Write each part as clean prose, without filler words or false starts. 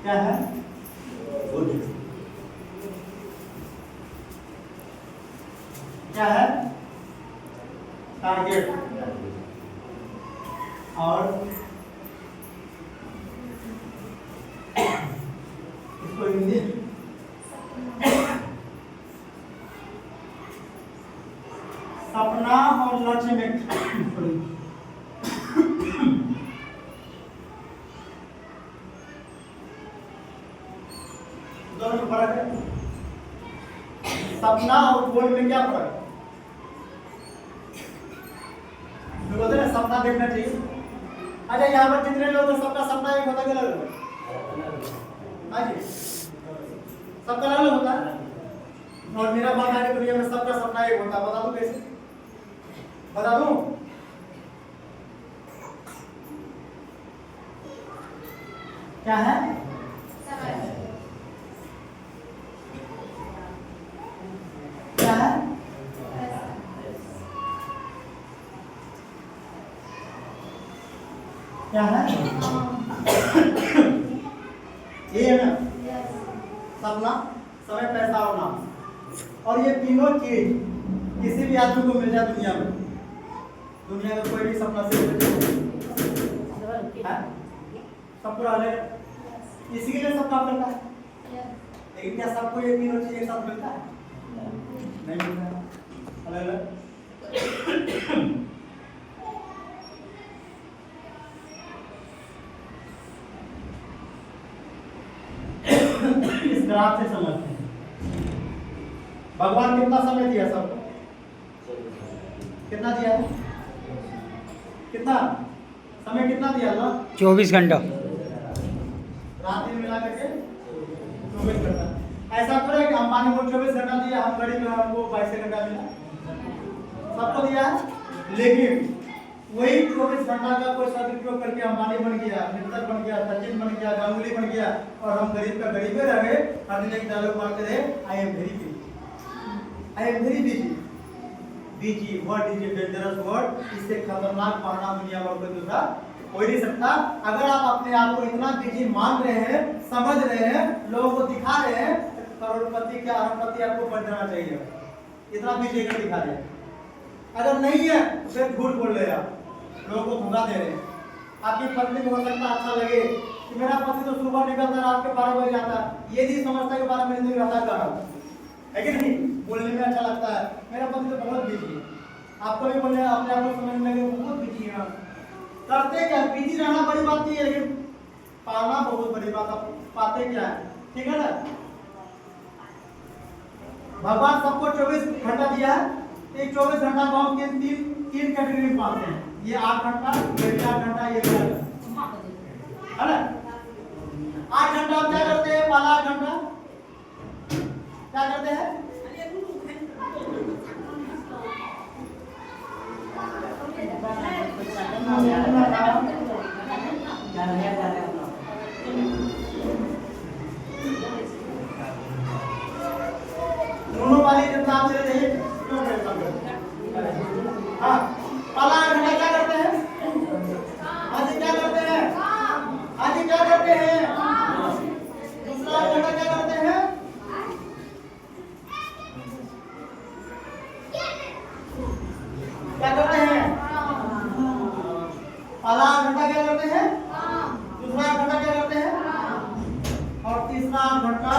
क्या है? क्या है? टारगेट। और इसको हिंदी सपना और लक्ष्य में दोनों में फर्क है। सपना और गोल में क्या फर्क है? बोलते ना सपना देखना चाहिए। अच्छा यहाँ पर जितने लोग हैं सबका सपना एक होता है कि अलग? हाँ जी, सबका अलग होता है। और मेरा मानना है दुनिया में सबका सपना एक होता है। बता दूं कैसे? बता दूं? क्या है? क्या है? क्या है? ये है ना सपना, समय, पैसा और नाम। और ये तीनों चीज किसी भी आदमी को मिल जाए दुनिया में, दुनिया में कोई भी सपना से सब पूरा अलग, इसी के लिए सब काम करता है। लेकिन क्या सबको ये तीनों चीज एक साथ मिलता है? नहीं मिलता, अलग अलग। इस ग्राफ से समझते हैं भगवान कितना समय दिया सबको? कितना दिया? कितना समय कितना दिया अल्लाह? 24 घंटा। रात दिन मिला करके 24 घंटा। ऐसा थोड़ा है कि अंबानी को 24 घंटा दिया, हम गरीब हैं हमको 22 घंटा मिला। सबको दिया है। लेकिन वही 24 घंटा का कोई सदुपयोग करके अंबानी बन गया, मित्तल बन गया, सचिन बन गया, गांगुली बन गया, और हम गरीब का गरीब रह गए। हर दिन एक डायलॉग मारते रहे, I am very busy, I am very busy. Busy word is a dangerous word. इससे खतरनाक पढ़ना दुनिया में कोई दूसरा कोई नहीं सकता। अगर आप अपने आप को इतना बिजी मान रहे हैं, समझ रहे हैं, लोगों को दिखा रहे हैं, करोड़पति क्या अरबपति आपको बन जाना चाहिए। इतना बिजी कर दिखा रहे हैं। अगर नहीं है तो फिर झूठ बोल रहे हैं आप, लोगों को धोखा दे रहे हैं। आपकी पत्नी को हो सकता अच्छा लगे कि मेरा पति तो सुबह निकलता है रात के 12 बजे जाता है, ये नहीं समझता कि 12 महीने में रहता है कि नहीं? बोलने में अच्छा लगता है, मेरा पति तो बहुत बिजी है। आपको भी बोलने अपने आप को समझने लगे बहुत बिजी है। करते क्या? बिजी रहना बड़ी बात नहीं है, लेकिन पाना बहुत बड़ी बात। आप पाते क्या है? ठीक है ना? भगवान सबको 24 घंटा दिया है। ये 24 घंटा को हम तीन कैटेगरी में पाते हैं। ये 8 घंटा, ये भी 8 घंटा, ये भी 8 घंटा, है ना? 8 घंटा हम क्या करते हैं? पहला 8 घंटा क्या करते हैं? दोनों वाली जितना आप चले जाइए क्यों हाँ, पहला 8 घंटा क्या करते हैं? आज क्या करते हैं? आज क्या करते हैं? दूसरा 8 घंटा क्या करते हैं? क्या करते हैं? पहला 8 घंटा क्या करते हैं? दूसरा 8 घंटा क्या करते हैं? और तीसरा 8 घंटा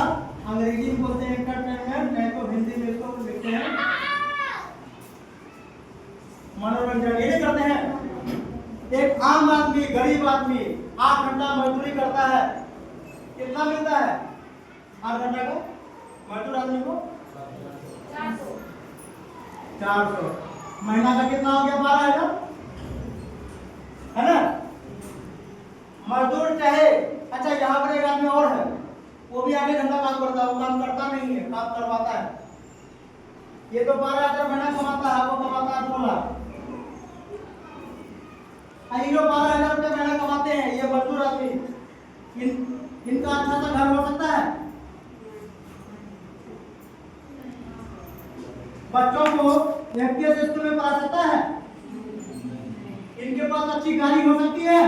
अंग्रेजी में बोलते हैं एंटरटेनमेंट, नहीं तो हिंदी में इसको लिखते हैं मनोरंजन। ये नहीं करते हैं। एक आम आदमी, गरीब आदमी 8 घंटा मजदूरी करता है, कितना मिलता है 8 घंटा का? मजदूर आदमी को 400। महीना का कितना हो गया? 12,000, है ना? मजदूर चाहे, अच्छा यहाँ पर एक आदमी और है, वो भी 8 घंटा काम करता है, वो काम करता नहीं है, काम करवाता है। ये तो 12,000 महीना कमाता है, वो कमाता है 2 लाख। ये लोग 12,000 रुपये महीना कमाते हैं, ये मजदूर आदमी। इनका अच्छा सा घर हो सकता है? बच्चों को एफपीएस स्कूल में पढ़ा सकता है? इनके पास अच्छी गाड़ी हो सकती है?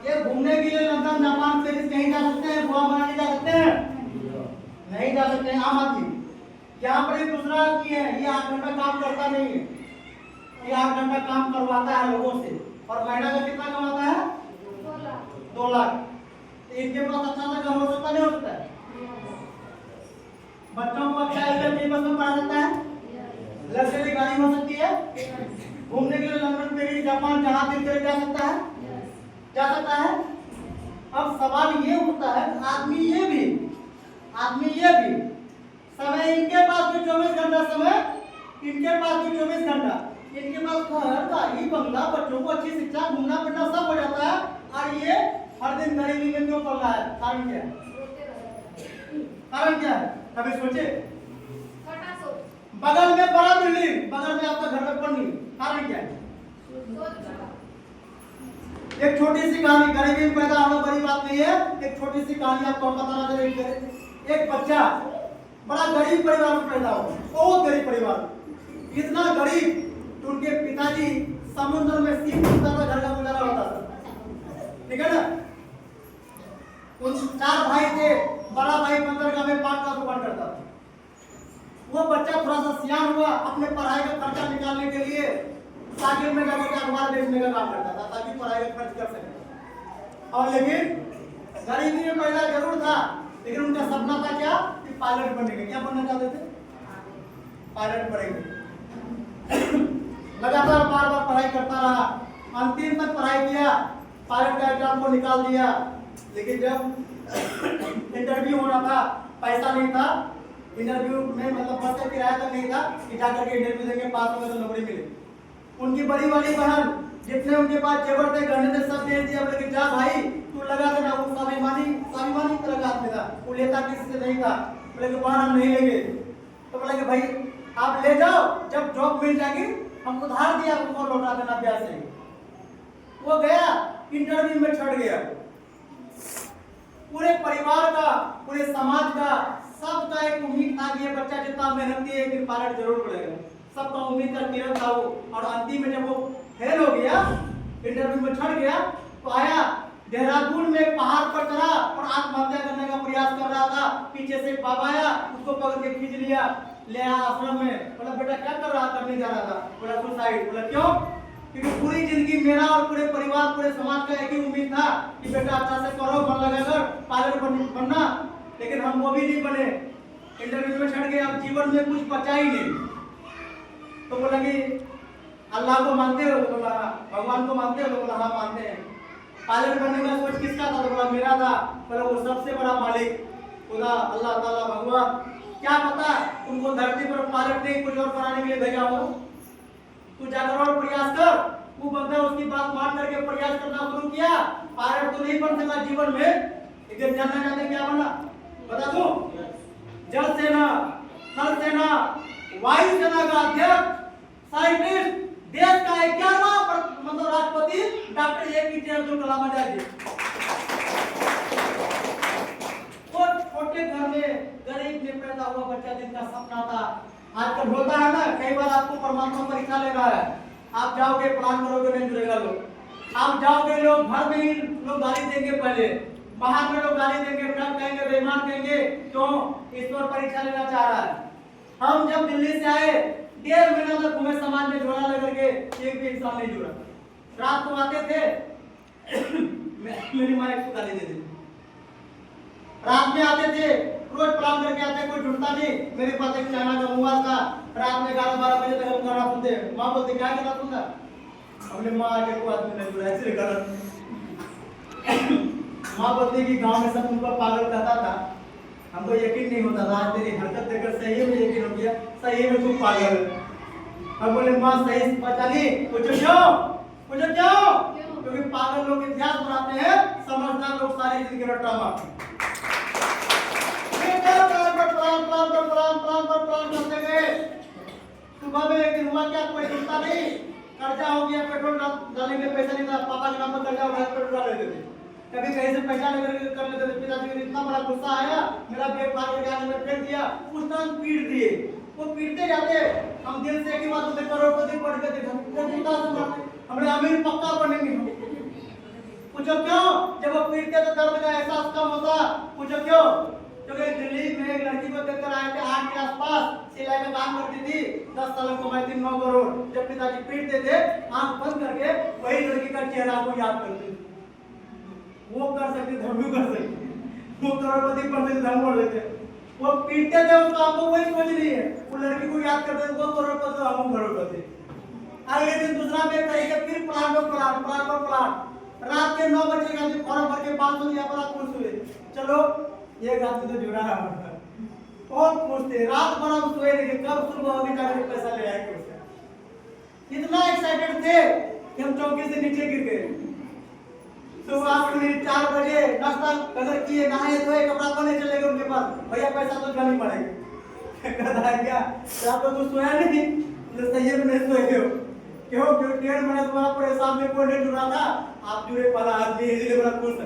ये घूमने घूमने के लिए लंदन, जापान, पेरिस कहीं जा सकते हैं? गोवा मनाली जा सकते हैं? नहीं जा सकते हैं आम आदमी। यहाँ पर एक दूसरा आदमी है, ये 8 घंटा काम करता नहीं है, ये 8 घंटा काम करवाता है लोगों से, और महीना का कितना कमाता है? 2 लाख। इनके पास अच्छा सा घर हो सकता नहीं हो सकता है? बच्चों को अच्छा एयरटेल बस में पढ़ा सकता है? लग्जरी गाड़ी हो सकती है? घूमने के लिए लंदन, पेरिस, जापान जहाँ दिल करे जा सकता है? जा सकता है। अब सवाल ये उठता है, आदमी ये भी समय इनके पास भी 24 घंटा समय, इनके पास भी 24 घंटा, इनके पास घर, गाड़ी, बंगला, बच्चों को अच्छी शिक्षा, घूमना फिरना सब हो जाता है, और ये हर दिन गरीबी में क्यों पड़ रहा है? कारण क्या है? कारण क्या है? कभी सोचे? बगल में बड़ा बिल्डिंग, बगल में आपका घर में पढ़नी, कारण क्या है? एक छोटी सी कहानी, गरीबी में पैदा होना बड़ी बात नहीं है। एक छोटी सी कहानी आपको बताना चाहिए। एक बच्चा बड़ा गरीब परिवार में पैदा हुआ, बहुत गरीब परिवार, इतना गरीब कि उनके पिताजी समुद्र में सीप पकड़ता था, घर का गुजारा होता था, ठीक है ना। उन 4 भाई थे, बड़ा भाई बंदरगाह में 5 का दुकान करता था। वो बच्चा थोड़ा सा सियान हुआ, अपने पढ़ाई का खर्चा निकालने के लिए साकिब में जाकर अखबार बेचने का काम करता था, ताकि पढ़ाई का खर्च कर सके। और लेकिन गरीबी में पैदा जरूर था, लेकिन उनका सपना था क्या? कि पायलट बनेंगे। क्या बनना चाहते थे? पायलट बनेंगे। लगातार बार बार पढ़ाई करता रहा, अंतिम तक पढ़ाई किया, पायलट का एग्जाम को निकाल दिया। लेकिन जब इंटरव्यू होना था, पैसा नहीं था इंटरव्यू में, मतलब बस का किराया तक नहीं था कि जाकर के इंटरव्यू देंगे, पास होंगे तो नौकरी मिले। उनकी बड़ी वाली बहन, जितने उनके पास जेवर थे, गहने थे, सब दे दिया। बोले कि जा भाई तू लगा देना। वो स्वाभिमानी तरह का आदमी था, वो लेता किसी से नहीं था। बोले कि बहन हम नहीं लेंगे। तो बोले कि भाई आप ले जाओ, जब जॉब मिल जाएगी हम उधार दिया तुमको लौटा देना ब्याज से। वो गया, इंटरव्यू में छट गया। पूरे परिवार का, पूरे समाज का, सबका एक उम्मीद था कि ये बच्चा जितना मेहनती है कि पायलट जरूर बनेगा। सबका उम्मीद का किरण था वो। और अंतिम में जब वो फेल हो गया, इंटरव्यू में छट गया, तो आया देहरादून में एक पहाड़ पर चढ़ा और आत्महत्या करने का प्रयास कर रहा था। पीछे से एक बाबा आया, उसको पकड़ के खींच लिया, ले आया आश्रम में। बोला बेटा क्या कर रहा, करने जा रहा था? बोला सुसाइड। बोला क्यों? क्योंकि पूरी जिंदगी मेरा और पूरे परिवार, पूरे समाज का एक ही उम्मीद था कि बेटा अच्छा से करो, मन लगाकर पायलट बनना, लेकिन हम वो भी नहीं बने। इंटरव्यू में छट गए, अब जीवन में कुछ बचा ही नहीं। तो बोला कि अल्लाह को मानते हो? तो बोला भगवान को मानते हो? तो बोला हाँ मानते हैं। पायलट बनने का सोच किसका था? तो बोला मेरा था। बोला वो सबसे बड़ा मालिक खुदा अल्लाह ताला भगवान, क्या पता तुमको धरती पर पायलट नहीं कुछ और बनाने के लिए भेजा हो। तू जाकर और प्रयास कर। वो बंदा उसकी बात मान करके प्रयास करना शुरू किया। पायलट तो नहीं बन सका जीवन में, लेकिन जानना चाहते क्या बना बता दूं? जल सेना, थल सेना, वायु सेना का अध्यक्ष, साइंटिस्ट, देश का 11वां मतलब राष्ट्रपति डॉक्टर APJ अब्दुल कलाम आजाद जी। तो छोटे घर में गरीब में पैदा हुआ बच्चा जिनका सपना था। आजकल होता है ना, कई बार आपको परमात्मा परीक्षा ले रहा है, आप जाओगे प्लान करोगे नहीं जुड़ेगा लोग। आप जाओगे, लोग घर में ही लोग गाली देंगे, पहले बाहर में लोग गाली देंगे, ट्रक कहेंगे, बेईमान कहेंगे, क्यों? ईश्वर परीक्षा लेना चाह रहा है। हम जब दिल्ली से आए, 1.5 महीना तक घूमे, समाज में झोला लेकर के, एक भी इंसान नहीं जुड़ा। रात को आते थे मेरी माँ एक गाली दे देती। रात में आते थे, रोज प्लान करके आते, कोई ढूंढता नहीं। मेरे पास एक चाइना का मोबाइल था, रात में 11-12 बजे तक हम गाना सुनते। माँ बोलती क्या गाना सुनता? हमने माँ आगे को आदमी नहीं जुड़ा, ऐसे गलत। माँ बोलती कि गांव में सब उनको पागल कहता था, हमको यकीन नहीं होता था। आज तेरी हरकत देखकर सही में यकीन हो गया, सही में तू पागल है। हम बोले माँ सही पता नहीं, पूछो क्यों? क्योंकि पागल लोग इतिहास बनाते हैं, समझदार लोग सारी जिंदगी रट्टा मारते हैं। प्लान करते गए। सुबह में एक दिन हुआ क्या, कोई चिंता नहीं, कर्जा हो गया, पेट्रोल डालने के पैसा नहीं था, पापा के नाम पर कर्जा उठा पेट्रोल डाल लेते थे। कभी कहीं से पैसा लेकर कर लेते थे। पिताजी को इतना बड़ा गुस्सा आया, मेरा बैग फाड़ के आगे में फेंक दिया, उस टाइम पीट दिए। वो पीटते जाते, हम दिल से एक ही बात होते, करोड़पति पढ़ के देखा हमने अमीर पक्का बनेंगे। कुछ पूछो क्यों? जब वो पीटते तो दर्द का एहसास कम होता। पूछो क्यों? क्योंकि दिल्ली में एक लड़की को देखकर आए थे 8 के आसपास, सिलाई का काम करती थी, 10 साल में कमाई थी 9 करोड़। जब पिताजी पीटते थे आंख बंद करके वही लड़की का चेहरा को याद करते थे। वो कर सकते थे, हम भी कर सकते। वो करोड़पति बनते थे, हम कर लेते। वो पीटते थे उसको, आपको कोई समझ नहीं है। वो लड़की को याद करते थे, वो करोड़पति, हम करोड़पति। अगले दिन दूसरा पेज था, एक फिर प्लाट पर प्लाट, प्लाट पर प्लाट। रात के 9 बजे का फॉर्म भर के 500 दिया, बड़ा खुश हुए। चलो ये आदमी तो जुड़ा है हमारा। बहुत खुश थे, रात भर हम सोए नहीं, कब सुबह होगी जाकर पैसा ले आएंगे उसका। इतना एक्साइटेड थे कि हम चौकी से नीचे गिर गए। सुबह 4 बजे नाश्ता कदर किए, नहाए धोए, कपड़ा पहने चले गए उनके पास। भैया पैसा तो जानी पड़ेगा। कहता है क्या तो तू सोया नहीं? सही में नहीं सोए हो। क्यों? 1.5 महीना तुम्हारा पूरे सामने कोई नहीं जुड़ा था, आप जुड़े पड़ा आदमी, इसलिए बड़ा खुश है।